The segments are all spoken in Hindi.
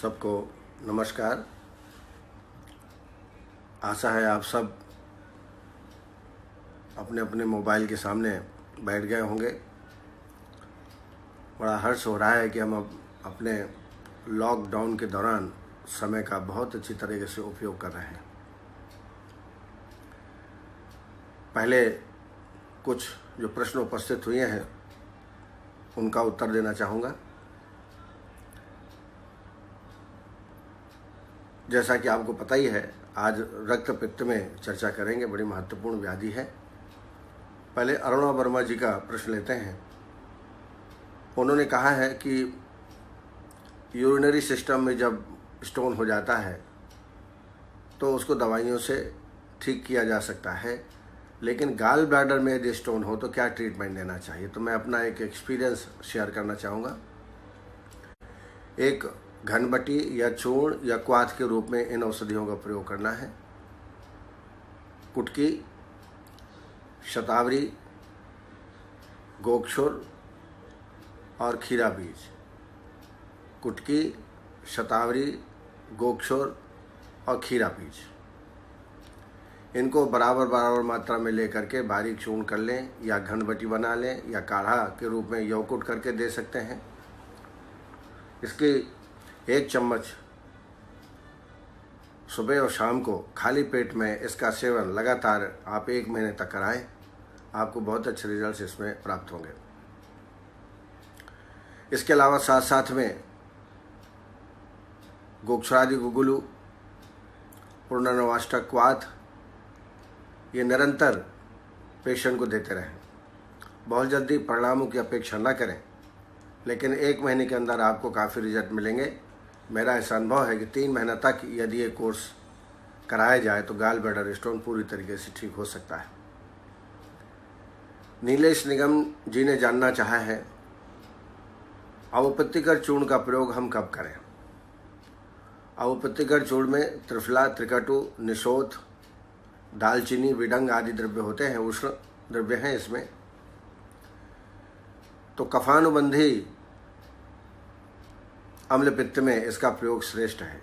सबको नमस्कार। आशा है आप सब अपने अपने मोबाइल के सामने बैठ गए होंगे। बड़ा हर्ष हो रहा है कि हम अब अपने लॉकडाउन के दौरान समय का बहुत अच्छी तरीके से उपयोग कर रहे हैं। पहले कुछ जो प्रश्न उपस्थित हुए हैं उनका उत्तर देना चाहूँगा। जैसा कि आपको पता ही है, आज रक्त पित्त में चर्चा करेंगे। बड़ी महत्वपूर्ण व्याधि है। पहले अरुणा वर्मा जी का प्रश्न लेते हैं। उन्होंने कहा है कि यूरिनरी सिस्टम में जब स्टोन हो जाता है तो उसको दवाइयों से ठीक किया जा सकता है, लेकिन गाल ब्लैडर में यदि स्टोन हो तो क्या ट्रीटमेंट लेना चाहिए। तो मैं अपना एक एक्सपीरियंस शेयर करना चाहूँगा। एक घनबटी या चूर्ण या क्वाथ के रूप में इन औषधियों का प्रयोग करना है। कुटकी, शतावरी, गोक्षुर और खीरा बीज। कुटकी, शतावरी, गोक्षुर और खीरा बीज, इनको बराबर बराबर मात्रा में लेकर के बारीक चूर्ण कर लें या घनबटी बना लें या काढ़ा के रूप में यौकुट करके दे सकते हैं। इसके 1 चम्मच सुबह और शाम को खाली पेट में इसका सेवन लगातार आप 1 महीने तक कराएं। आपको बहुत अच्छे रिजल्ट्स इसमें प्राप्त होंगे। इसके अलावा साथ साथ में गोक्षरादि गुगुलू, पूर्णनवाष्टक क्वाथ, ये निरंतर पेशेंट को देते रहें। बहुत जल्दी परिणामों की अपेक्षा न करें, लेकिन 1 महीने के अंदर आपको काफ़ी रिजल्ट मिलेंगे। मेरा ऐसा अनुभव है कि 3 महीना तक यदि ये कोर्स कराया जाए तो गाल ब्लैडर स्टोन पूरी तरीके से ठीक हो सकता है। नीलेश निगम जी ने जानना चाहा है, अवपत्तिकर चूर्ण का प्रयोग हम कब करें। अवपत्तिकर चूर्ण में त्रिफला, त्रिकटु, निशोथ, दालचीनी, विडंग आदि द्रव्य होते हैं, उष्ण द्रव्य हैं इसमें। तो कफानुबंधी अम्ल पित्त में इसका प्रयोग श्रेष्ठ है।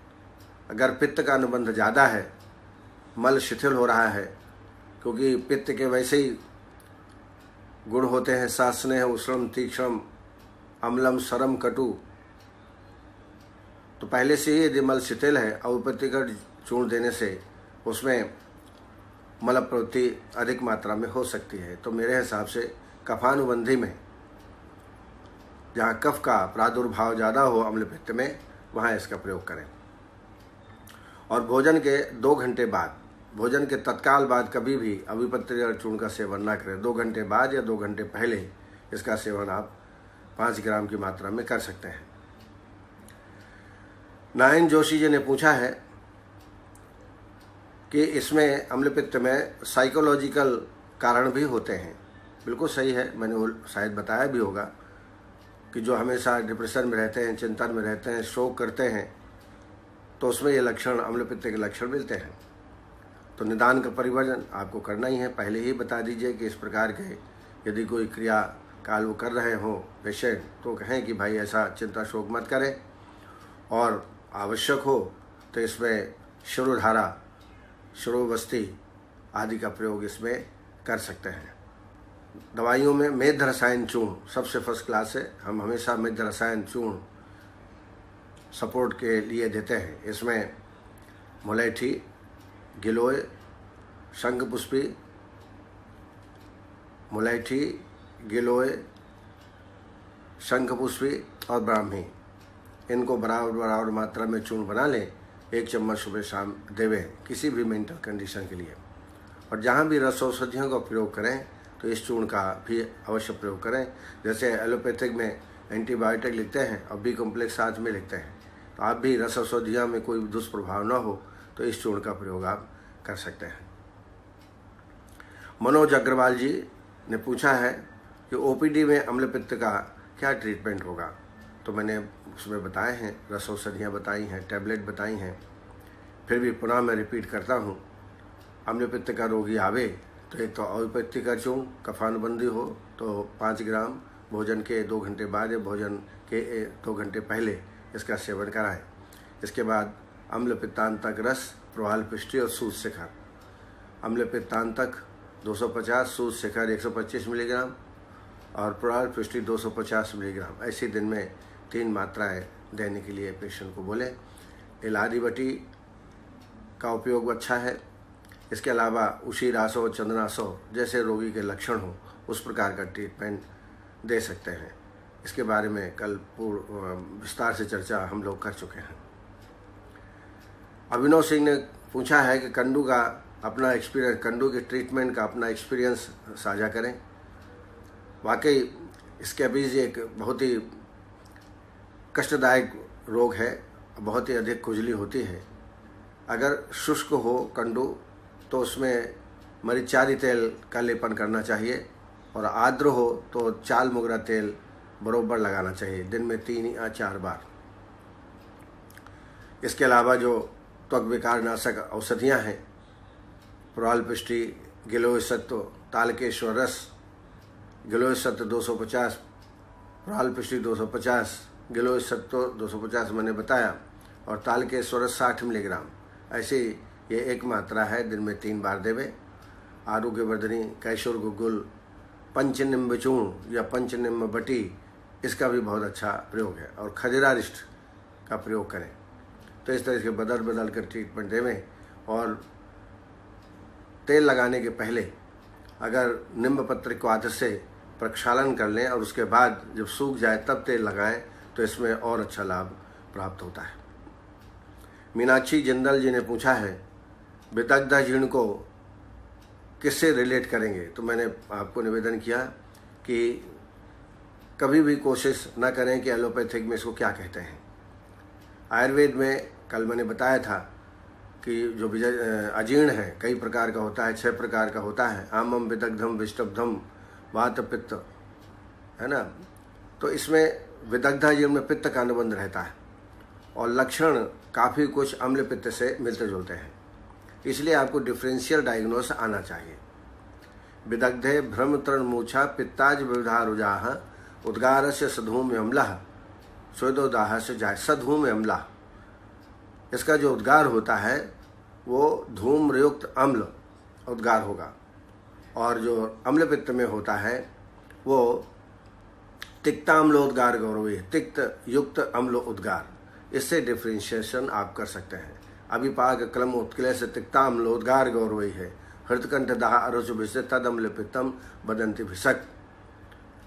अगर पित्त का अनुबंध ज़्यादा है, मल शिथिल हो रहा है, क्योंकि पित्त के वैसे ही गुण होते हैं सास्नेह, उष्णम, तीक्ष्णम, अम्लम, सरम, कटु, तो पहले से ही यदि मल शिथिल है, अवपत्तिकर चूर्ण देने से उसमें मल प्रवृत्ति अधिक मात्रा में हो सकती है। तो मेरे हिसाब से कफानुबंधी में, जहाँ कफ का प्रादुर्भाव ज़्यादा हो अम्ल पित्त में, वहाँ इसका प्रयोग करें। और भोजन के 2 घंटे बाद, भोजन के तत्काल बाद कभी भी अवपत्तिकर चूर्ण का सेवन ना करें। 2 घंटे बाद या 2 घंटे पहले इसका सेवन आप 5 ग्राम की मात्रा में कर सकते हैं। नारायण जोशी जी ने पूछा है कि इसमें अम्ल पित्त में साइकोलॉजिकल कारण भी होते हैं। बिल्कुल सही है, मैंने वो शायद बताया भी होगा कि जो हमेशा डिप्रेशन में रहते हैं, चिंतन में रहते हैं, शोक करते हैं, तो उसमें ये लक्षण, अम्ल पित्त के लक्षण मिलते हैं। तो निदान का परिवर्जन आपको करना ही है। पहले ही बता दीजिए कि इस प्रकार के यदि कोई क्रिया काल वो कर रहे हो पेशेंट, तो कहें कि भाई ऐसा चिंता शोक मत करें, और आवश्यक हो तो इसमें शिरोधारा, शिरोवस्ती आदि का प्रयोग इसमें कर सकते हैं। दवाइयों में मेध रसायन चूर्ण सबसे फर्स्ट क्लास है। हम हमेशा मेध रसायन चूर्ण सपोर्ट के लिए देते हैं। इसमें मुलैठी, गिलोय, शंखपुष्पी, मुलैठी, गिलोय, शंखपुष्पी और ब्राह्मी, इनको बराबर बराबर मात्रा में चूर्ण बना लें। 1 चम्मच सुबह शाम देवें किसी भी मेंटल कंडीशन के लिए। और जहाँ भी रस औषधियों का प्रयोग करें तो इस चूर्ण का भी अवश्य प्रयोग करें। जैसे एलोपैथिक में एंटीबायोटिक लिखते हैं और बी कॉम्प्लेक्स साथ में लिखते हैं, तो आप भी रस औषधियों में कोई दुष्प्रभाव न हो तो इस चूर्ण का प्रयोग आप कर सकते हैं। मनोज अग्रवाल जी ने पूछा है कि ओपीडी में अम्ल पित्त का क्या ट्रीटमेंट होगा। तो मैंने उसमें बताए हैं, रस औषधियाँ बताई हैं, टैबलेट बताई हैं। फिर भी पुनः मैं रिपीट करता हूँ, अम्ल पित्त का रोगी आवे तो एक तो अवपत्तिकर चूर्ण, कफानुबंधी हो तो 5 ग्राम, भोजन के 2 घंटे बाद या भोजन के 2 घंटे पहले इसका सेवन कराएं। इसके बाद अम्ल पित्तांतक रस, प्रवाल पृष्ठि और सूत शिखर। अम्ल पित्तांतक 250, सूत शिखर 125 मिलीग्राम और प्रवाल पृष्ठि 250 मिलीग्राम। ऐसे दिन में 3 मात्राएं देने के लिए पेशेंट को बोले। इलादी बटी का उपयोग अच्छा है। इसके अलावा उशीरासो, चंदनासो जैसे रोगी के लक्षण हो उस प्रकार का ट्रीटमेंट दे सकते हैं। इसके बारे में कल विस्तार से चर्चा हम लोग कर चुके हैं। अभिनव सिंह ने पूछा है कि कंडू का अपना एक्सपीरियंस, कंडू के ट्रीटमेंट का अपना एक्सपीरियंस साझा करें। वाकई स्कैबीज एक बहुत ही कष्टदायक रोग है, बहुत ही अधिक खुजली होती है। अगर शुष्क हो कंडू तो उसमें मरीचारी तेल का लेपन करना चाहिए और आर्द्र हो तो चाल मोगरा तेल बरोबर लगाना चाहिए दिन में 3 या 4 बार। इसके अलावा जो त्वक विकार नाशक औषधियाँ हैं, प्रवाल पृष्ठि, गिलोय सत्व, तालकेश्वर रस, गिलोय सत्व 250, प्रवाल पृष्ठि 250, गिलोय सत्व 250 मैंने बताया, और तालकेश्वर रस 60 मिलीग्राम। ऐसे ये 1 मात्रा है, दिन में 3 बार देवे। आरोग्यवर्धनी, कैशोर गुग्गुल, पंचनिम्ब चूर्ण या पंचनिम्ब बटी, इसका भी बहुत अच्छा प्रयोग है। और खजरारिष्ट का प्रयोग करें। तो इस तरह से बदल बदल कर ट्रीटमेंट देवें। और तेल लगाने के पहले अगर नींब पत्र को आदत से प्रक्षालन कर लें और उसके बाद जब सूख जाए तब तेल लगाएं तो इसमें और अच्छा लाभ प्राप्त होता है। मीनाक्षी जिंदल जी ने पूछा है विदग्ध जीर्ण को किससे रिलेट करेंगे। तो मैंने आपको निवेदन किया कि कभी भी कोशिश न करें कि एलोपैथिक में इसको क्या कहते हैं। आयुर्वेद में कल मैंने बताया था कि जो अजीर्ण है कई प्रकार का होता है, 6 प्रकार का होता है। आमम, विदग्धम, विष्टब्धम, वात, पित्त, है ना। तो इसमें विदग्धाजीर्ण में पित्त का अनुबंध रहता है और लक्षण काफ़ी कुछ अम्ल पित्त से मिलते जुलते हैं। इसलिए आपको डिफरेंशियल डायग्नोस आना चाहिए। विदग्धे भ्रम तृण मूछा पित्ताज विविधा रुजाह उद्गार से सधूम अम्ला स्वेदोदाह से जाए। सधूम अम्ला, इसका जो उद्गार होता है वो धूम्रयुक्त अम्ल उद्गार होगा, और जो अम्ल पित्त में होता है वो तिक्ताम्ल उद्गार गौरवी, तिक्त युक्त अम्ल उद्गार। इससे डिफ्रेंशिएशन आप कर सकते हैं। अभिपाक क्लम उत्कलय से तिक्ताम्ल उद्गार गौरवी है। हृदकंठ दाह अरुच भिषे तद अम्ल पित्तम बदंती भिषक।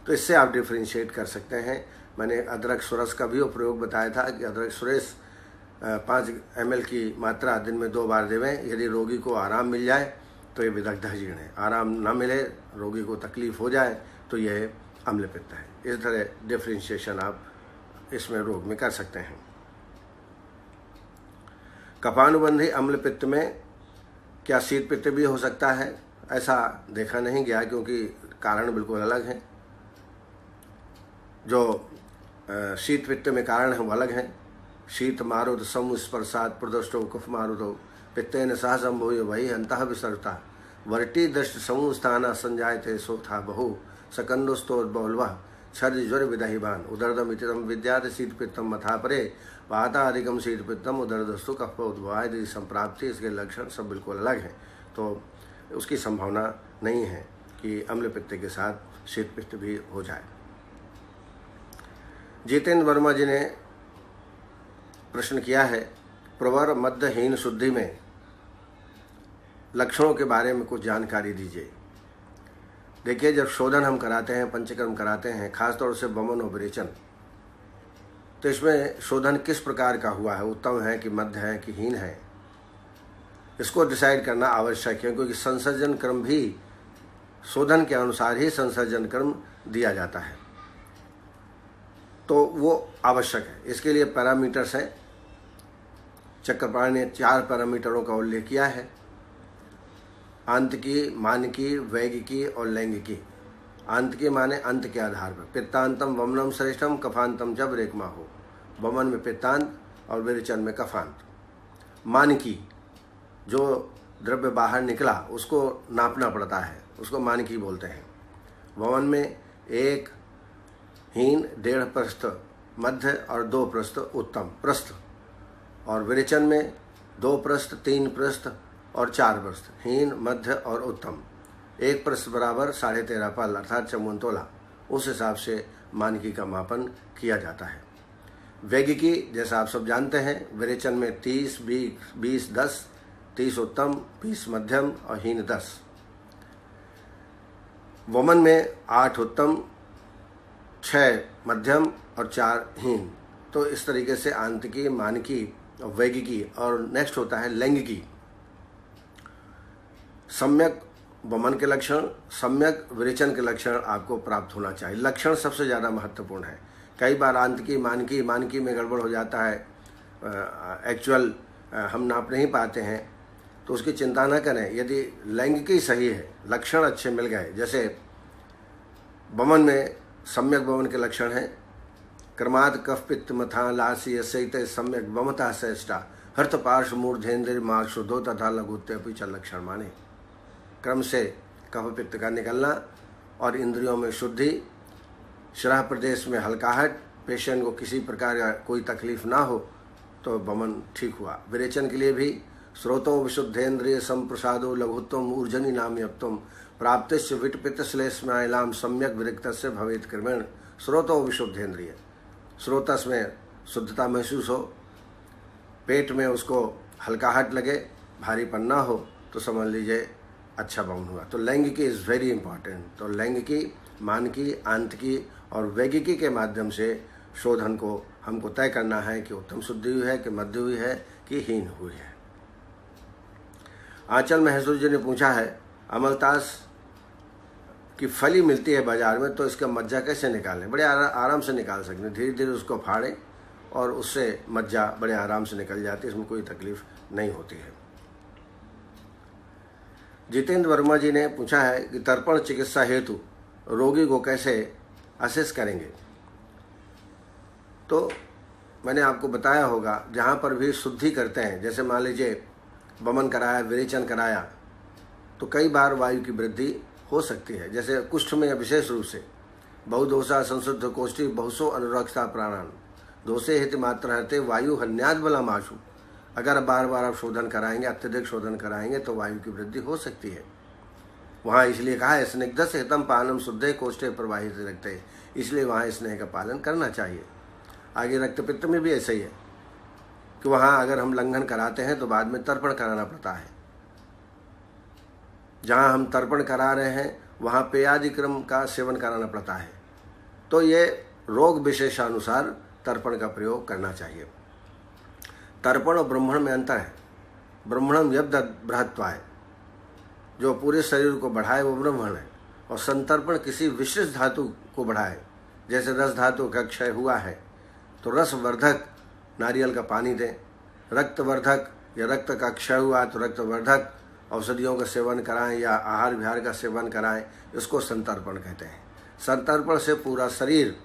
तो इससे आप डिफ्रेंशिएट कर सकते हैं। मैंने अदरक सुरस का भी प्रयोग बताया था कि अदरक सुरेश 5 ml की मात्रा दिन में 2 बार देवें। यदि रोगी को आराम मिल जाए तो ये विदग्धाजीर्ण है, आराम ना मिले, रोगी को तकलीफ हो जाए तो यह अम्ल पित्त है। इस तरह डिफ्रेंशिएशन आप इसमें रोग में कर सकते हैं। कफानुबंधी अम्ल पित्त में क्या शीत पित्त भी हो सकता है? ऐसा देखा नहीं गया क्योंकि कारण बिल्कुल अलग हैं। जो शीत पित्त में कारण है वो अलग हैं। शीत मारुद समुस्पर्शात प्रदुष्टो कफ मारुदो पित्तेन सह संभूय वही अंतः विसर्ता वर्टी दृष्ट समूहस्थाना संजायते सोथा बहु सकंडोस्तोद्बहुल्वः छर्ज ज्वर विदहिबान उदर्दम इतिदम विद्यात शीत पित्तम मथा परे वाता अधिकम शीत पित्तम उदर्दस्तु कफ उद्भवादि संप्राप्ति। इसके लक्षण सब बिल्कुल अलग हैं, तो उसकी संभावना नहीं है कि अम्ल पित्त के साथ शीत पित्त भी हो जाए। जितेंद्र वर्मा जी ने प्रश्न किया है प्रवर मध्यहीन शुद्धि में लक्षणों के बारे में कुछ जानकारी दीजिए। देखिए, जब शोधन हम कराते हैं, पंचकर्म कराते हैं, खासतौर से वमन और विरेचन, तो इसमें शोधन किस प्रकार का हुआ है, उत्तम है कि मध्य है कि हीन है, इसको डिसाइड करना आवश्यक है। क्योंकि संसर्जन क्रम भी शोधन के अनुसार ही संसर्जन क्रम दिया जाता है, तो वो आवश्यक है। इसके लिए पैरामीटर्स हैं। चक्रपाणी ने 4 पैरामीटरों का उल्लेख किया है: आंतकी, मानकी, वैगिकी और लैंगिकी। आंतकी माने अंत के आधार पर। पित्तांतम वमनम श्रेष्ठम कफांतम जब रेकमा हो। वमन में पित्तांत और विरेचन में कफांत। मानकी, जो द्रव्य बाहर निकला उसको नापना पड़ता है, उसको मानकी बोलते हैं। वमन में 1 हीन, 1.5 प्रस्थ मध्य और 2 प्रस्थ उत्तम। प्रस्थ और विरेचन में 2 प्रस्थ, 3 प्रस्थ और 4 प्रस्थ, हीन, मध्य और उत्तम। 1 प्रस्थ बराबर 13.5 पल अर्थात 54 तोला। उस हिसाब से मानकी का मापन किया जाता है। वैगिकी जैसा आप सब जानते हैं, विरेचन में 30, 20, 10, 30 उत्तम, 20 मध्यम और हीन 10। वमन में 8 उत्तम, 6 मध्यम और 4 हीन। तो इस तरीके से आंतकी, मानकी और वैगिकी। और नेक्स्ट होता है लैंगिकी। सम्यक वमन के लक्षण, सम्यक विरेचन के लक्षण आपको प्राप्त होना चाहिए। लक्षण सबसे ज़्यादा महत्वपूर्ण है। कई बार आंतकी, मानकी में गड़बड़ हो जाता है, एक्चुअल हम नाप नहीं पाते हैं, तो उसकी चिंता न करें। यदि लैंगिकी सही है, लक्षण अच्छे मिल गए, जैसे वमन में सम्यक वमन के लक्षण हैं, क्रमाद कफ पित्त मथा लासी सहित सम्यक वमता श्रेष्ठा हर्त पार्श्व मूर्धेन्द्र मार्शुदो तथा लघुत्य पिछल लक्षण माने। क्रम से कफ पित्त का निकलना और इंद्रियों में शुद्धि, शिरा प्रदेश में हल्काहट, पेशेंट को किसी प्रकार का कोई तकलीफ ना हो, तो वमन ठीक हुआ। विरेचन के लिए भी स्रोतो विशुद्धेन्द्रिय संप्रसादो लघुत्वम ऊर्जनि नाम्यत्वम प्राप्तिश्च विटपित श्लेष्माइलाम सम्यक विरक्तस्य भवेत क्रमेण। स्रोतो विशुद्धेन्द्रिय, स्रोतस में शुद्धता महसूस हो, पेट में उसको हल्काहट लगे, भारीपन ना हो, तो समझ लीजिए अच्छा वमन हुआ। तो लैंगिकी इज़ वेरी इंपॉर्टेंट। तो लैंगिकी, मानकी, आंतकी और वैगिकी के माध्यम से शोधन को हमको तय करना है कि उत्तम शुद्धि हुई है, कि मध्य हुई है, कि हीन हुई है। आंचल महसूस जी ने पूछा है, अमलतास की फली मिलती है बाजार में, तो इसका मज्जा कैसे निकालें? बड़े आराम से निकाल सकते हैं। धीरे धीरे उसको फाड़ें और उससे मज्जा बड़े आराम से निकल जाती है, इसमें कोई तकलीफ नहीं होती है। जितेंद्र वर्मा जी ने पूछा है कि तर्पण चिकित्सा हेतु रोगी को कैसे असेस करेंगे? तो मैंने आपको बताया होगा, जहाँ पर भी शुद्धि करते हैं, जैसे मान लीजिए वमन कराया, विरेचन कराया, तो कई बार वायु की वृद्धि हो सकती है। जैसे कुष्ठ में विशेष रूप से बहुदोषा संशुद्ध कोष्ठी बहुसो अनुरक्षता प्राणान दोषे हित मात्र रहते वायु हन्याद बलम आशु। अगर बार बार आप शोधन कराएंगे, अत्यधिक शोधन कराएंगे, तो वायु की वृद्धि हो सकती है। वहाँ इसलिए कहा है स्निग्ध से हितम पानम शुद्धे कोष्ठे प्रवाहित रखते, इसलिए वहाँ स्नेह का पालन करना चाहिए। आगे रक्तपित्त में भी ऐसा ही है कि वहाँ अगर हम लंघन कराते हैं तो बाद में तर्पण कराना पड़ता है। जहाँ हम तर्पण करा रहे हैं वहाँ पेयादि क्रम का सेवन कराना पड़ता है। तो ये रोग विशेषानुसार तर्पण का प्रयोग करना चाहिए। तर्पण और ब्रह्मण में अंतर है। ब्रह्मणम यब्द बृहत्वाय, जो पूरे शरीर को बढ़ाए वो ब्रह्मण है, और संतर्पण किसी विशिष्ट धातु को बढ़ाए। जैसे रस धातु का क्षय हुआ है तो रसवर्धक नारियल का पानी दें, रक्तवर्धक या रक्त का क्षय हुआ तो रक्तवर्धक औषधियों का सेवन कराएं या आहार विहार का सेवन कराएं, इसको संतर्पण कहते हैं। संतर्पण से पूरा शरीर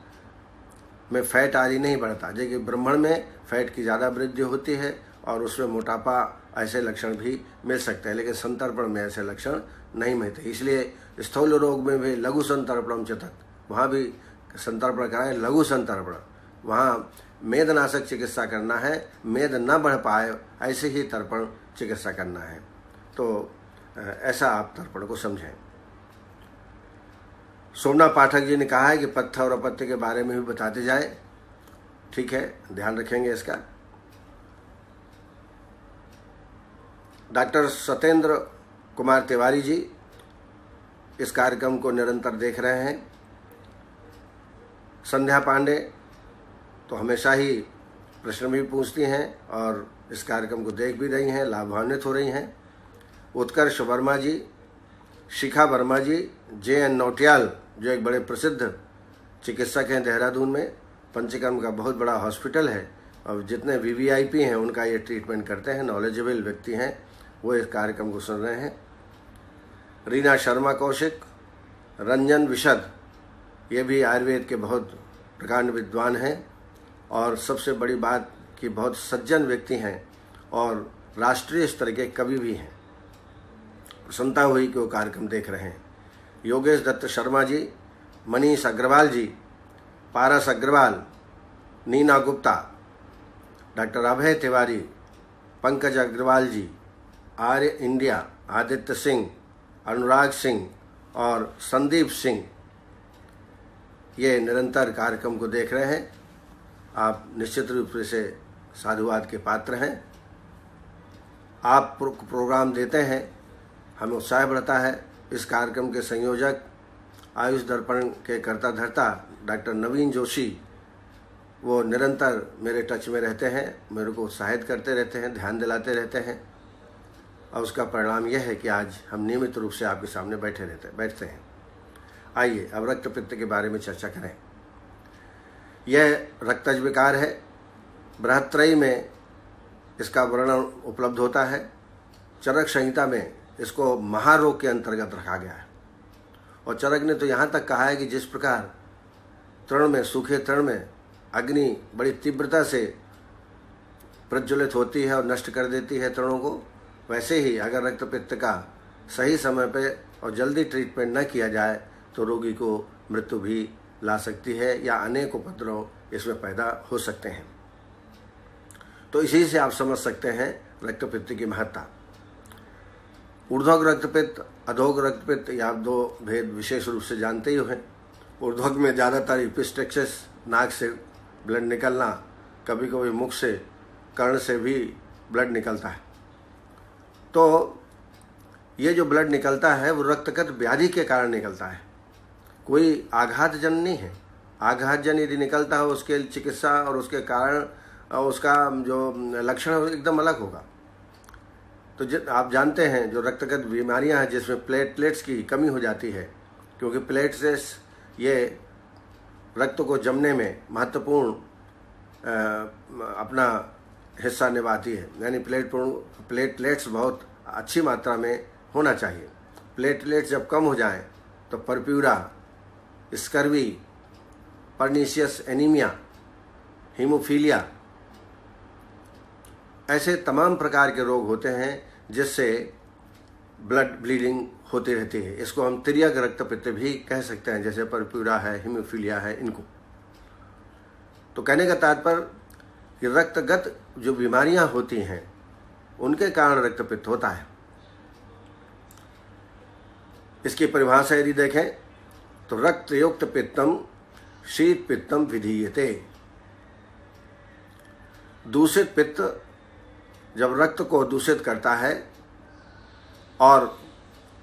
में फैट आदि नहीं बढ़ता, जबकि ब्रह्मण में फैट की ज़्यादा वृद्धि होती है और उसमें मोटापा ऐसे लक्षण भी मिल सकते हैं, लेकिन संतर्पण में ऐसे लक्षण नहीं मिलते। इसलिए स्थूल रोग में भी लघु संतर्पणम चतक, वहाँ भी संतर्पण कराएं, लघु संतर्पण। वहाँ मेदनाशक चिकित्सा करना है, मेद न बढ़ पाए ऐसे ही तर्पण चिकित्सा करना है। तो ऐसा आप तर्पण को समझें। सोमनाथ पाठक जी ने कहा है कि पथ्य और अपथ्य के बारे में भी बताते जाए। ठीक है, ध्यान रखेंगे इसका। डॉक्टर सत्येंद्र कुमार तिवारी जी इस कार्यक्रम को निरंतर देख रहे हैं। संध्या पांडे तो हमेशा ही प्रश्न भी पूछती हैं और इस कार्यक्रम को देख भी रही हैं, लाभान्वित हो रही हैं। उत्कर्ष वर्मा जी, शिखा वर्मा जी, JN नौटियाल जो एक बड़े प्रसिद्ध चिकित्सक हैं देहरादून में, पंचकर्म का बहुत बड़ा हॉस्पिटल है और जितने VVIP हैं उनका ये ट्रीटमेंट करते हैं, नॉलेजेबल व्यक्ति हैं, वो इस कार्यक्रम को सुन रहे हैं। रीना शर्मा कौशिक, रंजन विशद, ये भी आयुर्वेद के बहुत प्रकांड विद्वान हैं और सबसे बड़ी बात कि बहुत सज्जन व्यक्ति हैं और राष्ट्रीय स्तर के कवि भी हैं। प्रसन्नता हुई कि वो कार्यक्रम देख रहे हैं। योगेश दत्त शर्मा जी, मनीष अग्रवाल जी, पारस अग्रवाल, नीना गुप्ता डॉक्टर अभय तिवारी, पंकज अग्रवाल जी, आर्य इंडिया, आदित्य सिंह, अनुराग सिंह और संदीप सिंह ये निरंतर कार्यक्रम को देख रहे हैं। आप निश्चित रूप से साधुवाद के पात्र हैं। आप प्रोग्राम देते हैं, हमें उत्साह बढ़ता है। इस कार्यक्रम के संयोजक आयुष दर्पण के कर्ता धर्ता डॉक्टर नवीन जोशी, वो निरंतर मेरे टच में रहते हैं, मेरे को उत्साहित करते रहते हैं, ध्यान दिलाते रहते हैं और उसका परिणाम यह है कि आज हम नियमित रूप से आपके सामने बैठते हैं। आइए अब रक्त पित्त के बारे में चर्चा करें। यह रक्तज विकार है। बृहत्त्रयी में इसका वर्णन उपलब्ध होता है। चरक संहिता में इसको महारोग के अंतर्गत रखा गया है और चरक ने तो यहाँ तक कहा है कि जिस प्रकार तृण में, सूखे तृण में अग्नि बड़ी तीव्रता से प्रज्वलित होती है और नष्ट कर देती है तृणों को, वैसे ही अगर रक्त पित्त का सही समय पे और जल्दी ट्रीटमेंट न किया जाए तो रोगी को मृत्यु भी ला सकती है या अनेक उपद्रव इसमें पैदा हो सकते हैं। तो इसी से आप समझ सकते हैं रक्त पित्त की महत्ता। ऊर्ध्वक रक्तपित्त, अधोग रक्तपित्त, या आप दो भेद विशेष रूप से जानते ही हैं। ऊर्ध्वक में ज़्यादातर इपिस्टेक्सिस, नाक से ब्लड निकलना, कभी कभी मुख से, कर्ण से भी ब्लड निकलता है। तो ये जो ब्लड निकलता है वो रक्तगत व्याधि के कारण निकलता है, कोई आघातजन नहीं है। आघातजन यदि निकलता है उसके चिकित्सा और उसके कारण उसका जो लक्षण है एकदम अलग होगा। तो आप जानते हैं जो रक्तगत बीमारियां हैं जिसमें प्लेटलेट्स की कमी हो जाती है, क्योंकि प्लेटलेट्स ये रक्त को जमने में महत्वपूर्ण अपना हिस्सा निभाती है। यानी प्लेटलेट्स बहुत अच्छी मात्रा में होना चाहिए। प्लेटलेट्स जब कम हो जाएं तो purpura, scurvy, pernicious anaemia, haemophilia, ऐसे तमाम प्रकार के रोग होते हैं जिससे ब्लड ब्लीडिंग होती रहती है। इसको हम तिर्यक रक्तपित्त भी कह सकते हैं, जैसे परप्यूरा है, हीमोफीलिया है, इनको। तो कहने का तात्पर्य कि रक्तगत जो बीमारियां होती हैं उनके कारण रक्तपित्त होता है। इसकी परिभाषा यदि देखें तो रक्तयुक्त पित्तम शीत पित्तम विधीयते। दूषित पित्त जब रक्त को दूषित करता है और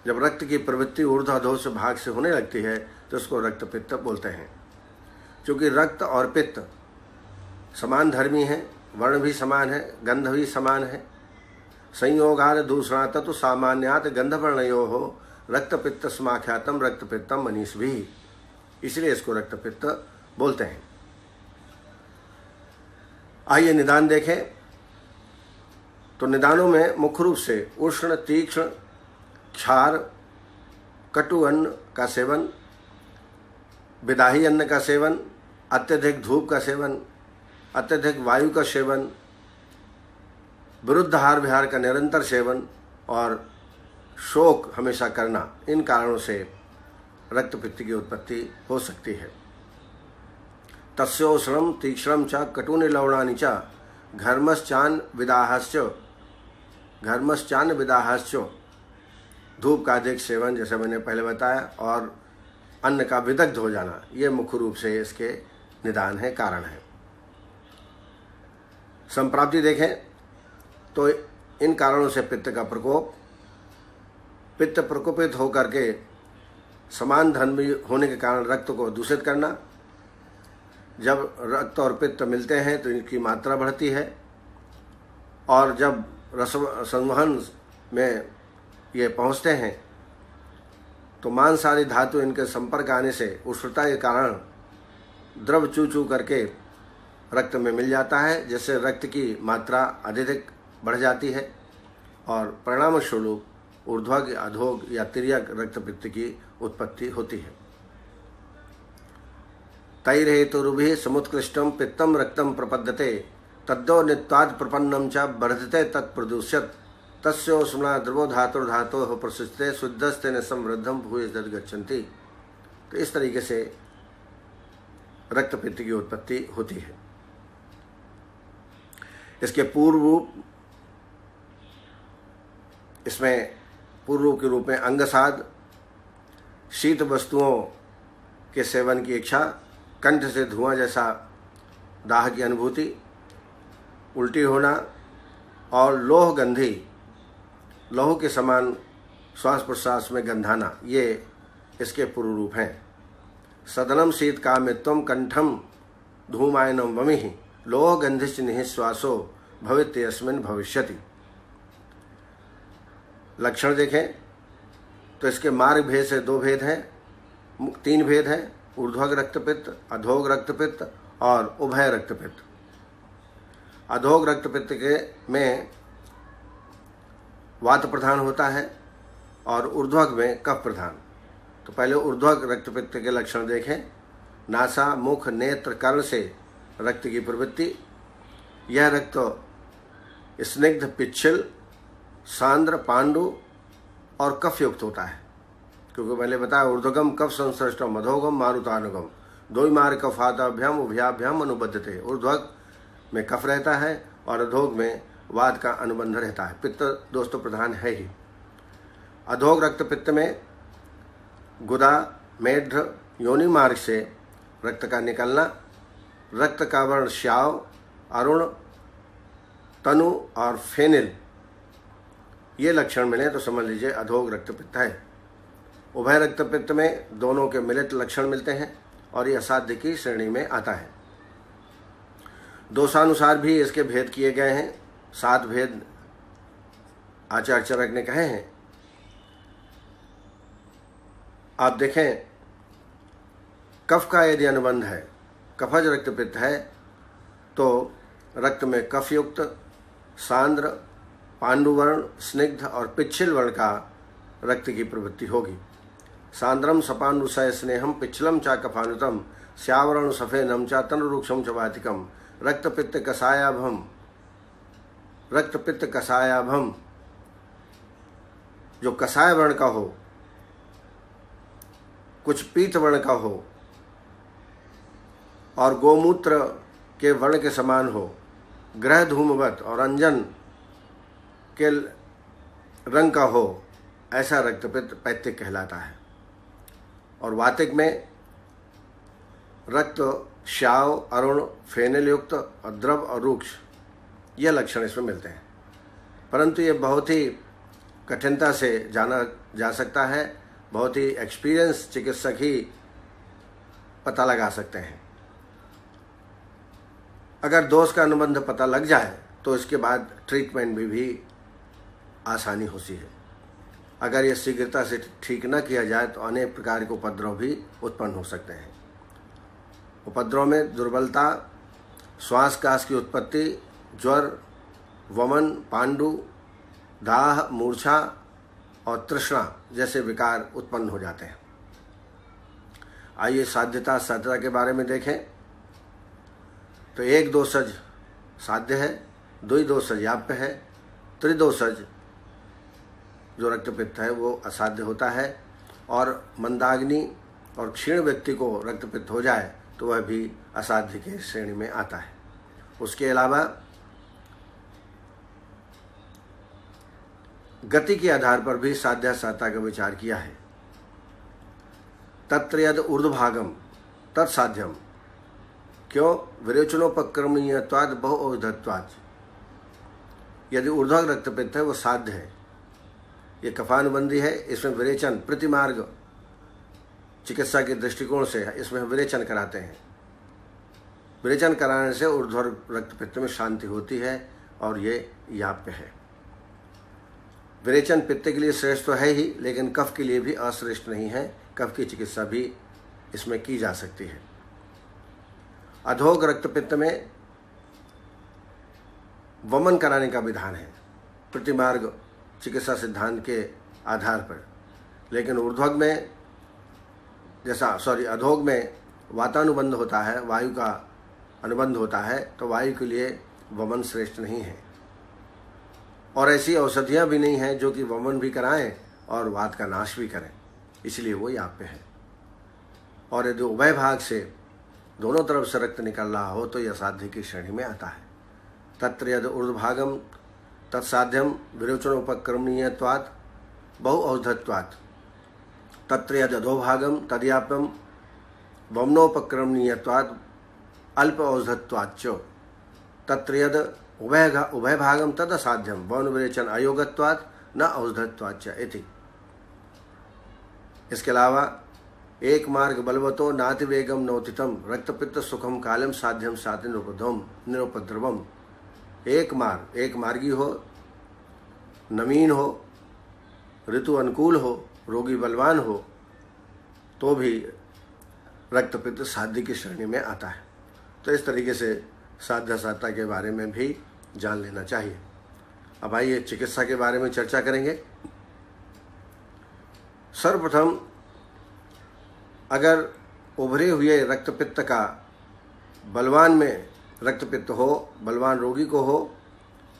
जब रक्त की प्रवृत्ति ऊर्ध्वाधोष भाग से होने लगती है तो उसको रक्त पित्त बोलते हैं। क्योंकि रक्त और पित्त समान धर्मी हैं, वर्ण भी समान है, गंध भी समान है। संयोगाद दूषणात तो सामान्यात गंधवर्णयो हो रक्त पित्त समाख्यातम रक्त पित्तम मनीष भी, इसलिए इसको रक्त पित्त बोलते हैं। आइए निदान देखें तो निदानों में मुख्य रूप से उष्ण, तीक्ष्ण, क्षार, कटु अन्न का सेवन, विदाही अन्न का सेवन, अत्यधिक धूप का सेवन, अत्यधिक वायु का सेवन, विरुद्ध आहार विहार का निरंतर सेवन और शोक हमेशा करना, इन कारणों से रक्तपित्त की उत्पत्ति हो सकती है। तस्योष्णम तीक्ष्णम च कटूनि लवणानि च घर्मश्चान विदाहश्च, धूप का अधिक सेवन जैसे मैंने पहले बताया, और अन्न का विदग्ध हो जाना, ये मुख्य रूप से इसके निदान है, कारण है। संप्राप्ति देखें तो इन कारणों से पित्त का प्रकोप, पित्त प्रकोपित होकर के समान धर्मी होने के कारण रक्त को दूषित करना। जब रक्त और पित्त मिलते हैं तो इनकी मात्रा बढ़ती है और जब रस संवहन में ये पहुंचते हैं तो मांसाहारी धातु इनके संपर्क आने से उष्णता के कारण द्रव चू चू करके रक्त में मिल जाता है, जिससे रक्त की मात्रा अत्यधिक बढ़ जाती है और परिणाम स्वरूप ऊर्ध्वक, अधोग या तिर्यक रक्तपित्त की उत्पत्ति होती है। तैरहेतुरुभिः समुत्कृष्टं पित्तम रक्तम प्रपद्यते तद्दो नित्वाद प्रपन्नम च वर्धते तत्प्रदूष्यत तस्योष्णा द्रवो धातुर्धातोः प्रसृजते शुद्धस्तेन समृद्धम भूय गच्छन्ति। तो इस तरीके से रक्तपित्त की उत्पत्ति होती है। इसके पूर्व रूप, इसमें पूर्व रूप के रूप में अंगसाद, शीत वस्तुओं के सेवन की इच्छा, कंठ से धुआं जैसा दाह की अनुभूति, उल्टी होना और लोहगंधी, लौह के समान श्वास प्रश्वास में गंधाना, ये इसके पूर्व रूप हैं। सदनम शीत कामित्वम कंठम धूमायनम वमिहि लोहगंधिश्च निःश्वासो भवित यस्मिन् भविष्यति। लक्षण देखें तो इसके मार्ग भेद से 2 भेद हैं, 3 भेद हैं, ऊर्ध्वग रक्तपित्त, अधोग रक्तपित्त और उभय रक्तपित्त। अधोग रक्तपित्त के में वात प्रधान होता है और ऊर्ध्वग में कफ प्रधान। तो पहले ऊर्ध्वग रक्तपित्त के लक्षण देखें। नासा, मुख, नेत्र, कर्ण से रक्त की प्रवृत्ति। यह रक्त स्निग्ध, पिच्छल, सांद्र, पांडु और कफ युक्त होता है, क्योंकि पहले बताया ऊर्ध्वगम कफ संसृष्टम अधोगम मारुतानुगम 2 मार्ग कफादाभ्याम उभयाभ्याम अनुबद्धते। ऊर्ध्वग में कफ रहता है और अधोग में वात का अनुबंध रहता है। पित्त दोस्तों प्रधान है ही। अधोग रक्तपित्त में गुदा, मेढ्र, योनि मार्ग से रक्त का निकलना, रक्त का वर्ण श्याव, अरुण, तनु और फेनिल, ये लक्षण मिले तो समझ लीजिए अधोग रक्तपित्त है। उभय रक्तपित्त में दोनों के मिलित लक्षण मिलते हैं और ये असाध्य की श्रेणी में आता है। दोषानुसार भी इसके भेद किए गए हैं। 7 भेद आचार्य चरक ने कहे हैं। आप देखें, कफ का यदि अनुबंध है, कफज रक्तपित्त है, तो रक्त में कफयुक्त, सांद्र, पांडुवर्ण, स्निग्ध और पिच्छल वर्ण का रक्त की प्रवृत्ति होगी। सांद्रम सपांडुसय स्नेहम पिच्छलम चा कफानुतम श्यावरण सफेदम चा तनुरुक्षम च वातिकम रक्तपित्त कसायाभम। रक्तपित्त कसायाभम जो कसाय वर्ण का हो, कुछ पीत वर्ण का हो और गोमूत्र के वर्ण के समान हो, ग्रह धूमवत और अंजन के रंग का हो, ऐसा रक्तपित्त पैत्तिक कहलाता है। और वातिक में रक्त श्याव, अरुण, फेनिल युक्त और द्रव और रूक्ष, यह लक्षण इसमें मिलते हैं। परंतु ये बहुत ही कठिनता से जाना जा सकता है। बहुत ही एक्सपीरियंस चिकित्सक ही पता लगा सकते हैं। अगर दोष का अनुबंध पता लग जाए तो इसके बाद ट्रीटमेंट में भी आसानी होती है। अगर ये शीघ्रता से ठीक न किया जाए तो अनेक प्रकार के उपद्रव भी उत्पन्न हो सकते हैं। उपद्रव में दुर्बलता, श्वास काश की उत्पत्ति, ज्वर, वमन, पांडु, दाह, मूर्छा और तृष्णा जैसे विकार उत्पन्न हो जाते हैं। आइए साध्यता साध्यता के बारे में देखें तो 1 दोषज साध्य है, 2 दोषज याप्य है, त्रिदोषज जो रक्तपित्त है वो असाध्य होता है। और मंदाग्नि और क्षीण व्यक्ति को रक्तपित्त हो जाए तो वह भी असाध्य की श्रेणी में आता है। उसके अलावा गति के आधार पर भी साध्यासाध्यता का विचार किया है। तत्र यद ऊर्ध्वभागम तत्साध्यम, क्यों? विरेचनोपक्रमणीयत्वाद बहुविधत्वाद। यदि ऊर्ध्व रक्तपित्त है वो साध्य है, ये कफानुबंधी है। इसमें विरेचन प्रतिमार्ग चिकित्सा के दृष्टिकोण से इसमें विरेचन कराते हैं। विरेचन कराने से ऊर्ध्व रक्तपित्त में शांति होती है और ये याप्य है। विरेचन पित्त के लिए श्रेष्ठ तो है ही, लेकिन कफ के लिए भी अश्रेष्ठ नहीं है। कफ की चिकित्सा भी इसमें की जा सकती है। अधोग रक्तपित्त में वमन कराने का विधान है प्रतिमार्ग चिकित्सा सिद्धांत के आधार पर, लेकिन ऊर्ध्वग में अधोग में वातानुबंध होता है, वायु का अनुबंध होता है, तो वायु के लिए वमन श्रेष्ठ नहीं है। और ऐसी औषधियाँ भी नहीं हैं जो कि वमन भी कराएं और वात का नाश भी करें, इसलिए वो याप्य है। और यदि उभय भाग से दोनों तरफ से रक्त निकल रहा हो तो यह असाध्य की श्रेणी में आता है। तत्र यद ऊर्ध्वभागम तत्साध्यम विरोचनोपक्रमणीयत्वात् बहु औषधत्वात्, तत्र यद अधोभागम तद्याप्यम वमनोपक्रमणीयत्वात् अल्प औषधत्वाच्च, तत्र यद उभय भागम तद असाध्यम वमन विरेचन अयोगत्वात् न औषधत्वाच्च इति। इसके अलावा एक मार्ग बलवतो नातिवेगम नौतितम रक्तपित्त सुखम कालम साध्यम साति निरुपद्रवम। एक मार्गी हो, नवीन हो, ऋतु अनुकूल हो, रोगी बलवान हो, तो भी रक्तपित्त साध्य की श्रेणी में आता है। तो इस तरीके से साध्य साधता के बारे में भी जान लेना चाहिए। अब आइए चिकित्सा के बारे में चर्चा करेंगे। सर्वप्रथम, अगर उभरे हुए रक्तपित्त का बलवान में रक्तपित्त हो, बलवान रोगी को हो,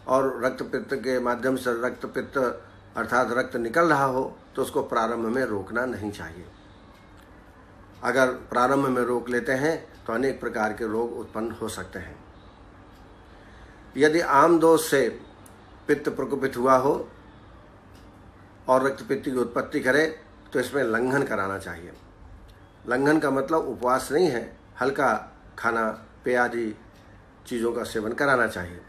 और रक्तपित्त के माध्यम से रक्तपित्त अर्थात रक्त निकल रहा हो, तो उसको प्रारंभ में रोकना नहीं चाहिए। अगर प्रारंभ में रोक लेते हैं तो अनेक प्रकार के रोग उत्पन्न हो सकते हैं। यदि आम दोष से पित्त प्रकोपित हुआ हो और रक्तपित्त की उत्पत्ति करे तो इसमें लंघन कराना चाहिए। लंघन का मतलब उपवास नहीं है, हल्का खाना, पेय आदि चीज़ों का सेवन कराना चाहिए।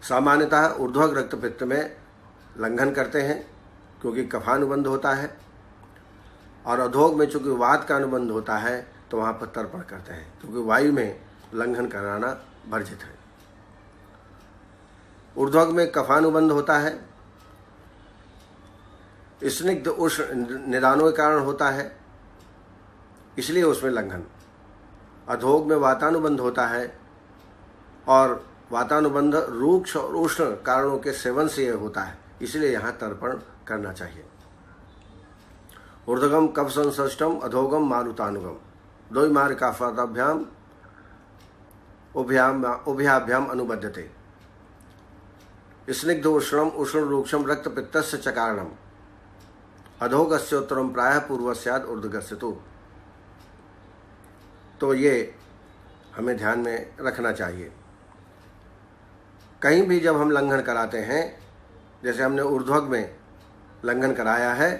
सामान्यतः ऊर्ध्वक रक्तपित्त में लंघन करते हैं क्योंकि कफानुबंध होता है, और अधोग में चूंकि वात का अनुबंध होता है तो वहाँ पर तर्पण करते हैं, क्योंकि वायु में लंघन कराना वर्जित है। ऊर्ध्वक में कफानुबंध होता है, स्निग्ध उष्ण निदानों के कारण होता है, इसलिए उसमें लंघन। अधोग में वातानुबंध होता है, और वातानुबंध रूक्ष और उष्ण कारणों के सेवन से यह होता है, इसलिए यहाँ तर्पण करना चाहिए। ऊर्ध्वगम कफ संसृष्टम अधोगम मारुतानुगम, दो मार्ग का फताभ्याम उभयाभ्याम अनुबद्धते। स्निग्ध उष्णम उष्ण रूक्षम रक्तपित्तस्य च कारणम अधोगस्य उत्तरम प्रायः पूर्वस्याद ऊर्ध्वगस्य तो ये हमें ध्यान में रखना चाहिए। कहीं भी जब हम लंघन कराते हैं, जैसे हमने ऊर्ध्वग में लंघन कराया है,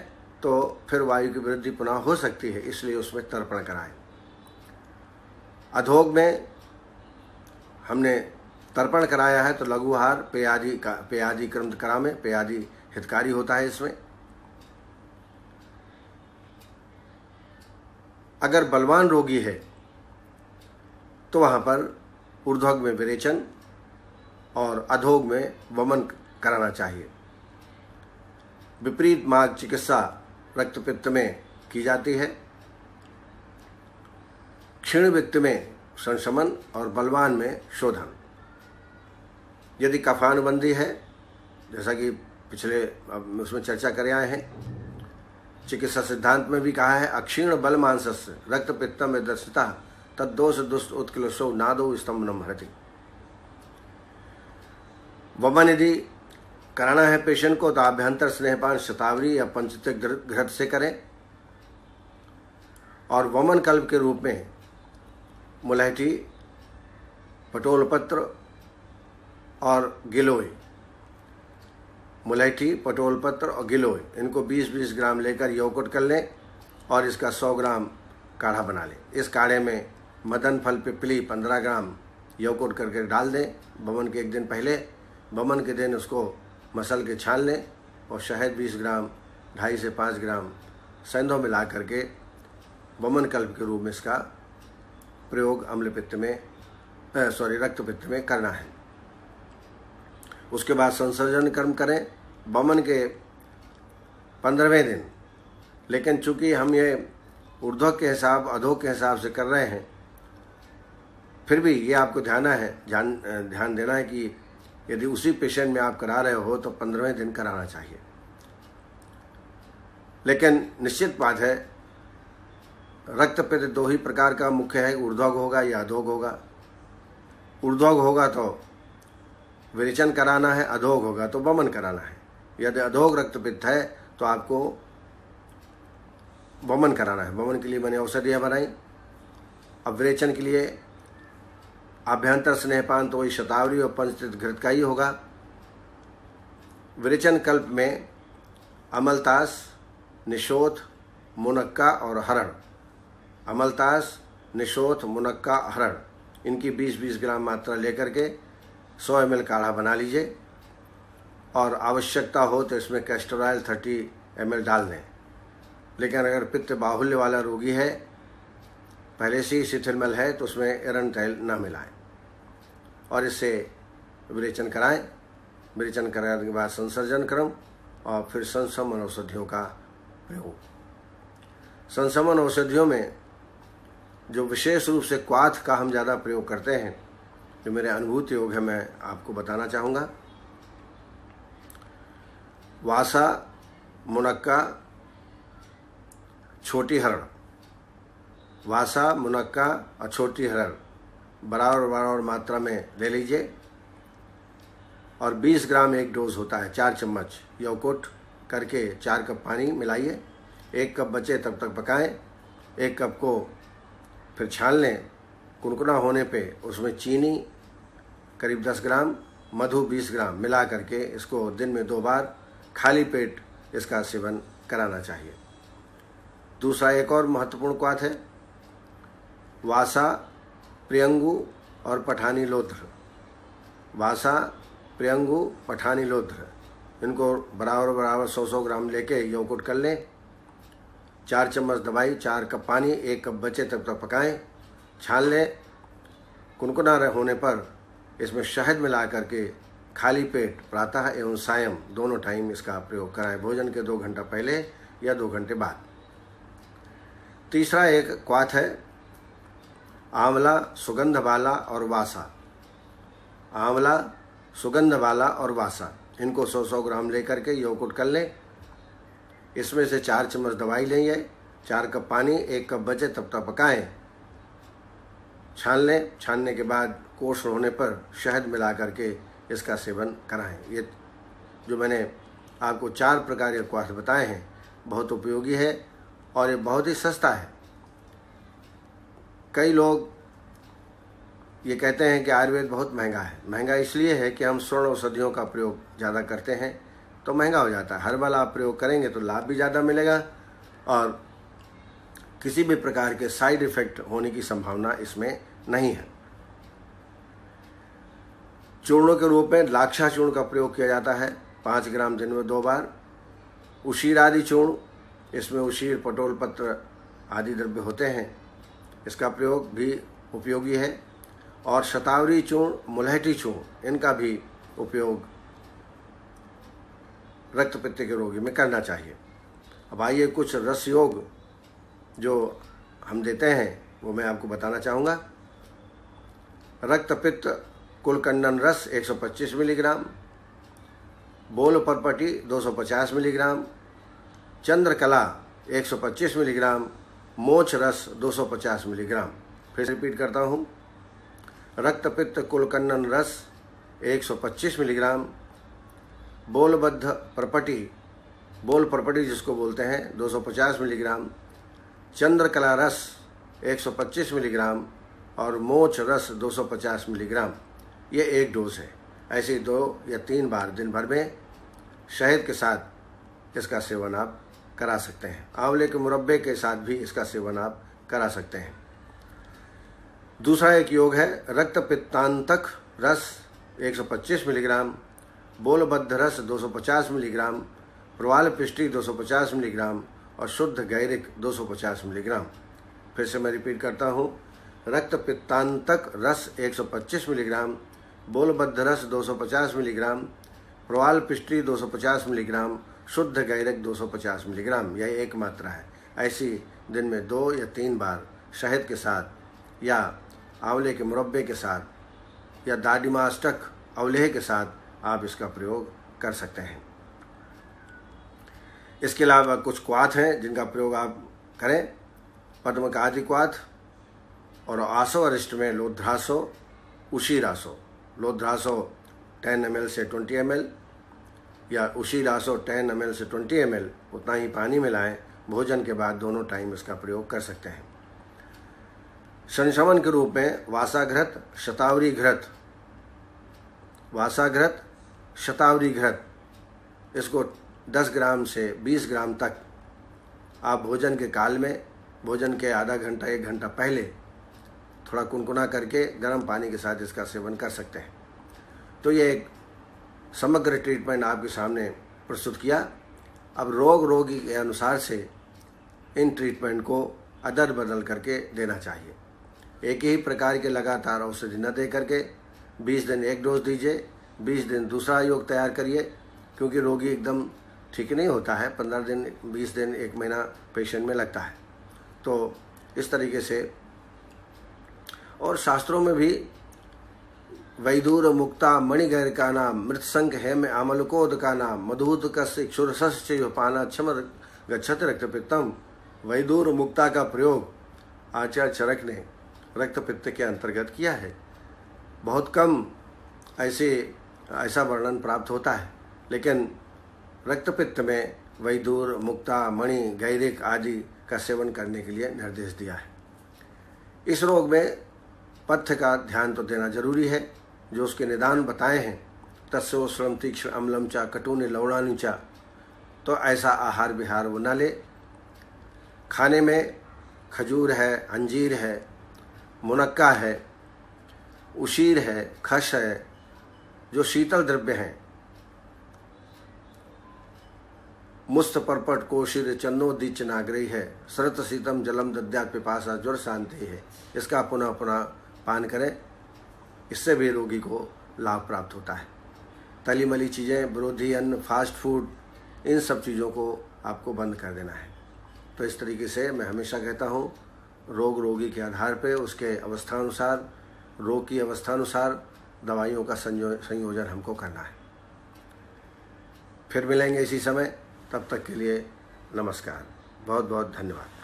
तो फिर वायु की वृद्धि पुनः हो सकती है, इसलिए उसमें तर्पण कराएं। अधोग में हमने तर्पण कराया है तो लघुहार पेयादि क्रमकरा में पेयादि हितकारी होता है। इसमें अगर बलवान रोगी है तो वहाँ पर ऊर्ध्वग में विरेचन और अधोग में वमन कराना चाहिए। विपरीत मार्ग चिकित्सा रक्तपित्त में की जाती है। क्षीण वित्त में संशमन और बलवान में शोधन। यदि कफानुबंधी है, जैसा कि पिछले उसमें चर्चा कर आए हैं, चिकित्सा सिद्धांत में भी कहा है अक्षीण बल मांसस्य रक्तपित्तम में दर्शिता तद्दोष दुष्ट उत्कलशो नादो स्तंभनम हरति। वमन यदि कराना है पेशेंट को तो आभ्यंतर स्नेहपान शतावरी या पंचतिक घृत से करें, और वमन कल्प के रूप में मुलहठी, पटोलपत्र और गिलोय, मुलहठी, पटोलपत्र और गिलोय, इनको 20-20 ग्राम लेकर यौकुट कर लें और इसका 100 ग्राम काढ़ा बना लें। इस काढ़े में मदन फल पिपली 15 ग्राम यौकुट करके डाल दें वमन के एक दिन पहले। वमन के दिन उसको मसल के छान लें और शहद 20 ग्राम 2.5 से 5 ग्राम सेंधो मिला करके वमन कल्प के रूप में इसका प्रयोग अम्लपित्त में रक्तपित्त में करना है। उसके बाद संसर्जन कर्म करें वमन के 15वें दिन। लेकिन चूंकि हम ये ऊर्ध्वक के हिसाब अधोग के हिसाब से कर रहे हैं, फिर भी ये आपको ध्यान देना है कि यदि उसी पेशेंट में आप करा रहे हो तो 15वें दिन कराना चाहिए। लेकिन निश्चित बात है रक्तपित्त 2 ही प्रकार का मुख्य है, ऊर्ध्वग होगा या अधोग होगा। ऊर्ध्वग होगा तो विरेचन कराना है, अधोग होगा तो वमन कराना है। यदि अधोग रक्तपित्त है तो आपको वमन कराना है। वमन के लिए मैंने औषधियाँ बनाई। अब विरेचन के लिए आभ्यंतर स्नेहपान तो वही शतावरी और पंचतीर्थ घृत का ही होगा। विरेचन कल्प में अमलतास, निशोथ, मुनक्का और हरण, अमलतास, निशोथ, मुनक्का, हरण, इनकी 20-20 ग्राम मात्रा लेकर के 100 ml काढ़ा बना लीजिए और आवश्यकता हो तो इसमें कैस्टर ऑयल 30 ml डाल दें। लेकिन अगर पित्त बाहुल्य वाला रोगी है, पहले से ही शिथिलमल है, तो उसमें एरन तेल ना मिलाएं और इससे विरेचन कराएं। विरेचन कराने के बाद संसर्जन क्रम और फिर संसमन औषधियों का प्रयोग। संसमन औषधियों में जो विशेष रूप से क्वाथ का हम ज़्यादा प्रयोग करते हैं, जो मेरे अनुभूति योग है, मैं आपको बताना चाहूँगा। वासा, मुनक्का, छोटी हरण, वासा, मुनक्का और छोटी हरण बराबर मात्रा में ले लीजिए और 20 ग्राम एक डोज होता है। 4 चम्मच यौकुट करके 4 कप पानी मिलाइए, 1 कप बचे तब तक पकाएं। 1 कप को फिर छान लें, कुनकुना होने पे उसमें चीनी करीब 10 ग्राम, मधु 20 ग्राम मिला करके इसको दिन में 2 बार खाली पेट इसका सेवन कराना चाहिए। दूसरा एक और महत्वपूर्ण क्वाथ है वासा, प्रियंगु और पठानी लोध्र। वासा, प्रियंगु, पठानी लोध्र, इनको बराबर 100-100 ग्राम लेके यौकुट कर लें। 4 चम्मच दवाई, 4 कप पानी, 1 कप बचे तब तक पकाएं, छान लें। कुनकुना होने पर इसमें शहद मिला करके खाली पेट प्रातः एवं सायं दोनों टाइम इसका प्रयोग कराएं, भोजन के 2 घंटा पहले या 2 घंटे बाद। तीसरा एक क्वाथ है आंवला, सुगंध वाला और वासा। आंवला, सुगंध वाला और वासा, इनको 100-100 ग्राम लेकर के यौकुट कर लें। इसमें से 4 चम्मच दवाई लेंगे, 4 कप पानी, 1 कप बचे तब तक पकाएं, छान लें। छानने के बाद कोष्ठ होने पर शहद मिला करके इसका सेवन कराएं। ये जो मैंने आपको 4 प्रकार के क्वाथ बताए हैं बहुत उपयोगी है और ये बहुत ही सस्ता है। कई लोग ये कहते हैं कि आयुर्वेद बहुत महंगा है। महंगा इसलिए है कि हम स्वर्ण औषधियों का प्रयोग ज़्यादा करते हैं तो महंगा हो जाता है। हर्बल आप प्रयोग करेंगे तो लाभ भी ज़्यादा मिलेगा और किसी भी प्रकार के साइड इफ़ेक्ट होने की संभावना इसमें नहीं है। चूर्णों के रूप में लाक्षा चूर्ण का प्रयोग किया जाता है, 5 ग्राम दिन में 2 बार। उशीर आदि चूर्ण, इसमें उशीर, पटोल पत्र आदि द्रव्य होते हैं, इसका प्रयोग भी उपयोगी है। और शतावरी चूर्ण, मुलहटी चूर्ण, इनका भी उपयोग रक्त पित्त के रोगी में करना चाहिए। अब आइए कुछ रस योग जो हम देते हैं वो मैं आपको बताना चाहूँगा। रक्त पित्त कुलकंडन रस 125 मिलीग्राम, बोल परपटी 250 मिलीग्राम, चंद्रकला 125 मिलीग्राम, मोच रस 250 मिलीग्राम। फिर रिपीट करता हूँ, रक्त पित्त कुलकंडन रस 125 मिलीग्राम, बोलबद्ध परपटी, बोल परपटी जिसको बोलते हैं 250 मिलीग्राम, चंद्रकला रस 125 मिलीग्राम और मोच रस 250 मिलीग्राम। ये एक डोज है। ऐसे 2 या 3 बार दिन भर में शहद के साथ इसका सेवन आप करा सकते हैं। आंवले के मुरब्बे के साथ भी इसका सेवन आप करा सकते हैं। दूसरा एक योग है रक्त पित्तांतक रस 125 मिलीग्राम, बोलबद्ध रस 250 मिलीग्राम, प्रवाल पिष्टी 250 मिलीग्राम और शुद्ध गैरिक 250 मिलीग्राम। फिर से मैं रिपीट करता हूँ, रक्त पित्तांतक रस 125 मिलीग्राम, बोलबद्ध रस 250 मिलीग्राम, प्रवाल पिष्टी 250 मिलीग्राम, शुद्ध गैरिक 250 मिलीग्राम। यह एक मात्रा है। ऐसी दिन में 2 या 3 बार शहद के साथ या आंवले के मुरब्बे के साथ या दादिमाष्टक अवलेह के साथ आप इसका प्रयोग कर सकते हैं। इसके अलावा कुछ क्वाथ हैं जिनका प्रयोग आप करें। पद्मकादि क्वाथ और आसो अरिष्ट में लोध्रासो, उशीरासो। लोध्रासो 10 ml से 20 ml या उशीरासो 10 ml से 20 ml, उतना ही पानी मिलाएं। भोजन के बाद दोनों टाइम इसका प्रयोग कर सकते हैं। संशमन के रूप में वासाघृत, शतावरी घृत, वासाघृत, शतावरी घृत, इसको 10 ग्राम से 20 ग्राम तक आप भोजन के काल में, भोजन के आधा घंटा 1 घंटा पहले थोड़ा कुनकुना करके गर्म पानी के साथ इसका सेवन कर सकते हैं। तो ये एक समग्र ट्रीटमेंट आपके सामने प्रस्तुत किया। अब रोगी के अनुसार से इन ट्रीटमेंट को अदल बदल करके देना चाहिए। एक ही प्रकार के लगातार औषधि न दे करके 20 दिन एक डोज दीजिए, 20 दिन दूसरा योग तैयार करिए, क्योंकि रोगी एकदम ठीक नहीं होता है। 15 दिन, 20 दिन, 1 महीना पेशेंट में लगता है। तो इस तरीके से, और शास्त्रों में भी वैदूर मुक्ता मणिगैर का नाम मृतसंक हेम आमलकोद का नाम मधुत कक्षुरस्य पाना क्षम गच्छत रक्तपित्तम। वैदूर मुक्ता का प्रयोग आचार्य चरक ने रक्तपित्त के अंतर्गत किया है। बहुत कम ऐसा वर्णन प्राप्त होता है, लेकिन रक्तपित्त में वैदूर, मुक्ता, मणि, गैरिक आदि का सेवन करने के लिए निर्देश दिया है। इस रोग में पथ्य का ध्यान तो देना जरूरी है। जो उसके निदान बताए हैं, तस्योश्रम तीक्ष्ण अम्लम चा कटूनि लवणानि चा, तो ऐसा आहार विहार वो न ले। खाने में खजूर है, अंजीर है, मुनक्का है, उशीर है, खस है, जो शीतल द्रव्य हैं, मुस्त परपट कोशिर चन्नोदीच नागरी है, शरत शीतम जलम दद्यात् पिपासा ज्वर शांति है। इसका पुनः पुनः पान करें, इससे भी रोगी को लाभ प्राप्त होता है। तली मली चीज़ें, विरोधी अन्न, फास्ट फूड, इन सब चीज़ों को आपको बंद कर देना है। तो इस तरीके से मैं हमेशा कहता हूँ, रोगी के आधार पे उसके अवस्थानुसार, रोग की अवस्थानुसार दवाइयों का संयोजन हमको करना है। फिर मिलेंगे इसी समय, तब तक के लिए नमस्कार, बहुत बहुत धन्यवाद।